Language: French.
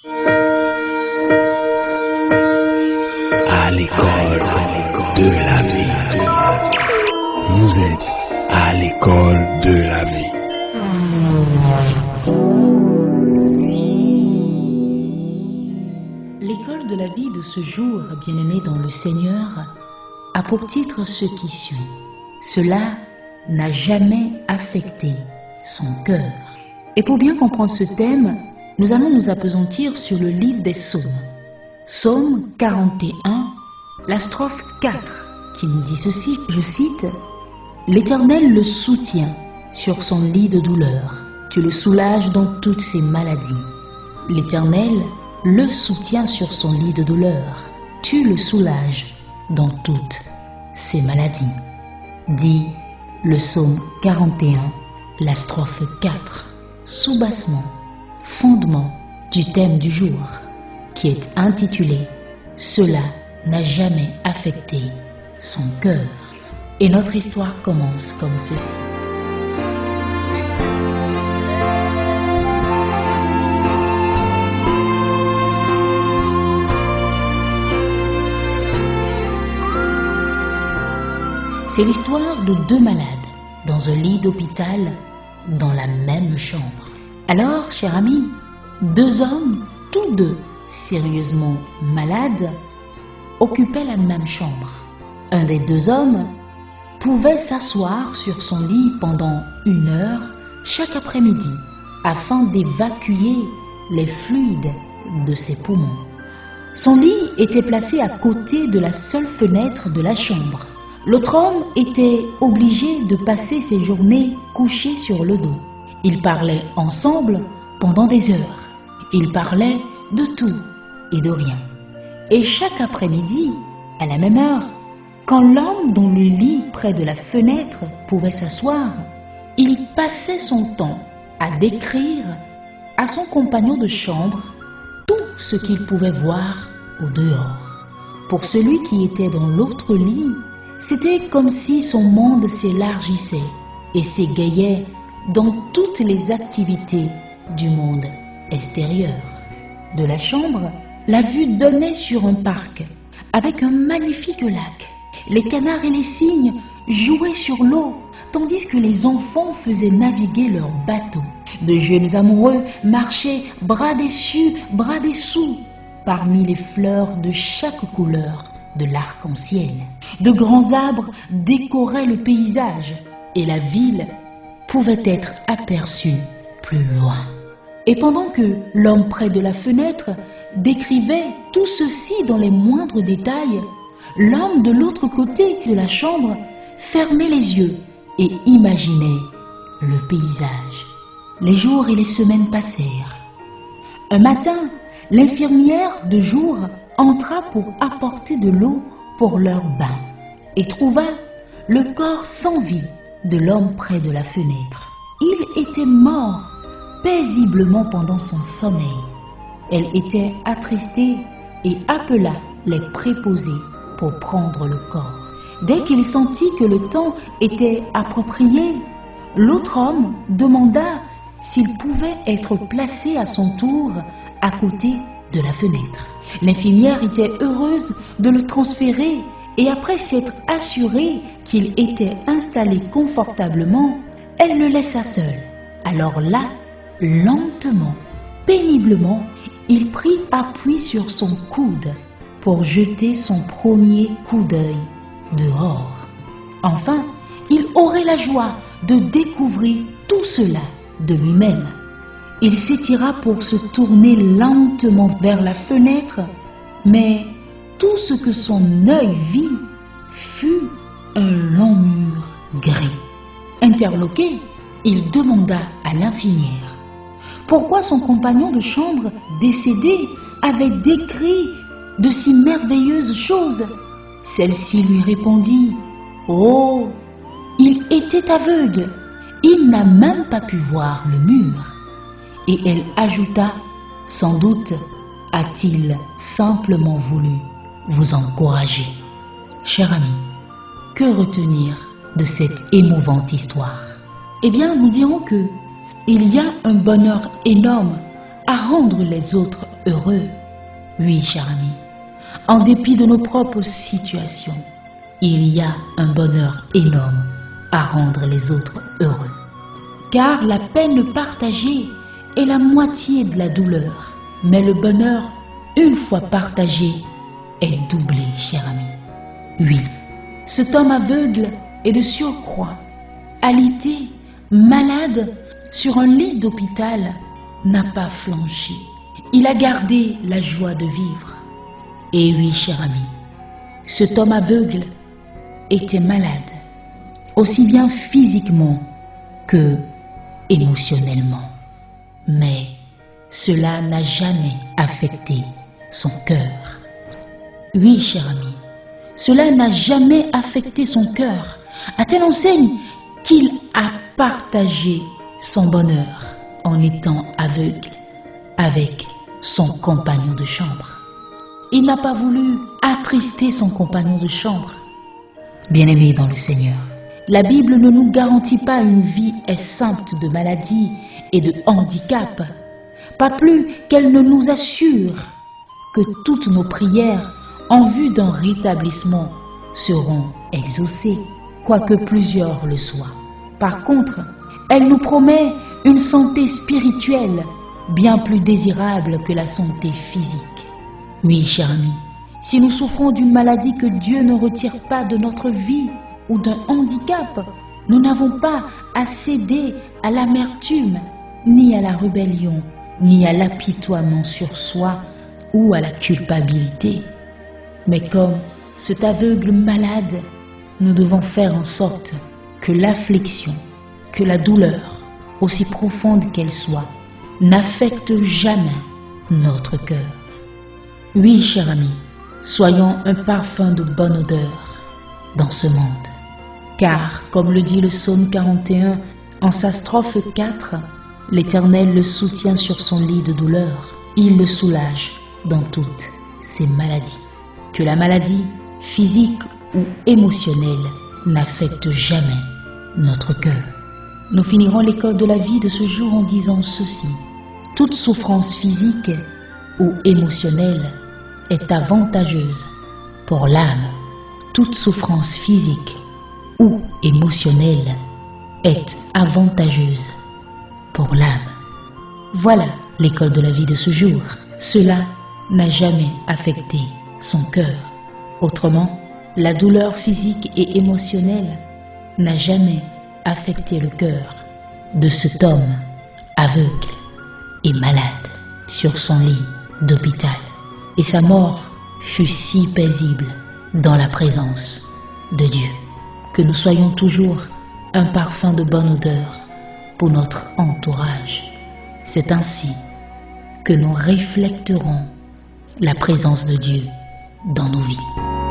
À l'école de la vie. Vous êtes à l'école de la vie. L'école de la vie de ce jour, bien-aimé dans le Seigneur, a pour titre ce qui suit. Cela n'a jamais affecté son cœur. Et pour bien comprendre ce thème, nous allons nous appesantir sur le livre des Psaumes. Psaume 41, la strophe 4, qui nous dit ceci, je cite, « L'Éternel le soutient sur son lit de douleur, tu le soulages dans toutes ses maladies. L'Éternel le soutient sur son lit de douleur, tu le soulages dans toutes ses maladies. » Dit le psaume 41, la strophe 4, soubassement, fondement du thème du jour, qui est intitulé « Cela n'a jamais affecté son cœur ». Et notre histoire commence comme ceci. C'est l'histoire de deux malades dans un lit d'hôpital dans la même chambre. Alors, cher ami, deux hommes, tous deux sérieusement malades, occupaient la même chambre. Un des deux hommes pouvait s'asseoir sur son lit pendant 1 heure chaque après-midi afin d'évacuer les fluides de ses poumons. Son lit était placé à côté de la seule fenêtre de la chambre. L'autre homme était obligé de passer ses journées couché sur le dos. Ils parlaient ensemble pendant des heures. Ils parlaient de tout et de rien. Et chaque après-midi, à la même heure, quand l'homme dans le lit près de la fenêtre pouvait s'asseoir, il passait son temps à décrire à son compagnon de chambre tout ce qu'il pouvait voir au dehors. Pour celui qui était dans l'autre lit, c'était comme si son monde s'élargissait et s'égayait dans toutes les activités du monde extérieur. De la chambre, la vue donnait sur un parc avec un magnifique lac. Les canards et les cygnes jouaient sur l'eau, tandis que les enfants faisaient naviguer leurs bateaux. De jeunes amoureux marchaient bras dessus, bras dessous, parmi les fleurs de chaque couleur de l'arc-en-ciel. De grands arbres décoraient le paysage et la ville pouvait être aperçue plus loin. Et pendant que l'homme près de la fenêtre décrivait tout ceci dans les moindres détails, l'homme de l'autre côté de la chambre fermait les yeux et imaginait le paysage. Les jours et les semaines passèrent. Un matin, l'infirmière de jour entra pour apporter de l'eau pour leur bain et trouva le corps sans vie de l'homme près de la fenêtre. Il était mort paisiblement pendant son sommeil. Elle était attristée et appela les préposés pour prendre le corps. Dès qu'il sentit que le temps était approprié, l'autre homme demanda s'il pouvait être placé à son tour à côté de la fenêtre. L'infirmière était heureuse de le transférer et après s'être assurée qu'il était installé confortablement, elle le laissa seul. Alors là, lentement, péniblement, il prit appui sur son coude pour jeter son premier coup d'œil dehors. Enfin, il aurait la joie de découvrir tout cela de lui-même. Il s'étira pour se tourner lentement vers la fenêtre, mais tout ce que son œil vit fut un long mur gris. Interloqué, il demanda à l'infirmière pourquoi son compagnon de chambre décédé avait décrit de si merveilleuses choses. Celle-ci lui répondit « Oh, il était aveugle, il n'a même pas pu voir le mur. » Et elle ajouta « Sans doute a-t-il simplement voulu vous encourager. » Cher ami, que retenir de cette émouvante histoire? Eh bien, nous dirons que il y a un bonheur énorme à rendre les autres heureux. Oui, cher ami, en dépit de nos propres situations, il y a un bonheur énorme à rendre les autres heureux. Car la peine partagée est la moitié de la douleur, mais le bonheur, une fois partagé, est doublé, cher ami. Oui, cet homme aveugle est de surcroît, alité, malade, sur un lit d'hôpital, n'a pas flanché. Il a gardé la joie de vivre. Et oui, cher ami, cet homme aveugle était malade, aussi bien physiquement que émotionnellement. Mais cela n'a jamais affecté son cœur. Oui, cher ami, cela n'a jamais affecté son cœur, à telle enseigne qu'il a partagé son bonheur en étant aveugle avec son compagnon de chambre. Il n'a pas voulu attrister son compagnon de chambre. Bien-aimés dans le Seigneur, la Bible ne nous garantit pas une vie exempte de maladies et de handicap, pas plus qu'elle ne nous assure que toutes nos prières en vue d'un rétablissement seront exaucées, quoique plusieurs le soient. Par contre, elle nous promet une santé spirituelle bien plus désirable que la santé physique. Oui, cher ami, si nous souffrons d'une maladie que Dieu ne retire pas de notre vie ou d'un handicap, nous n'avons pas à céder à l'amertume, ni à la rébellion, ni à l'apitoiement sur soi ou à la culpabilité. Mais comme cet aveugle malade, nous devons faire en sorte que l'affliction, que la douleur, aussi profonde qu'elle soit, n'affecte jamais notre cœur. Oui, cher ami, soyons un parfum de bonne odeur dans ce monde. Car, comme le dit le psaume 41 en sa strophe 4, l'Éternel le soutient sur son lit de douleur. Il le soulage dans toutes ses maladies. Que la maladie, physique ou émotionnelle, n'affecte jamais notre cœur. Nous finirons l'école de la vie de ce jour en disant ceci. Toute souffrance physique ou émotionnelle est avantageuse pour l'âme. Toute souffrance physique ou émotionnelle est avantageuse pour l'âme. Voilà l'école de la vie de ce jour. Cela n'a jamais affecté son cœur. Autrement, la douleur physique et émotionnelle n'a jamais affecté le cœur de cet homme aveugle et malade sur son lit d'hôpital. Et sa mort fut si paisible dans la présence de Dieu. Que nous soyons toujours un parfum de bonne odeur pour notre entourage. C'est ainsi que nous refléterons la présence de Dieu dans nos vies.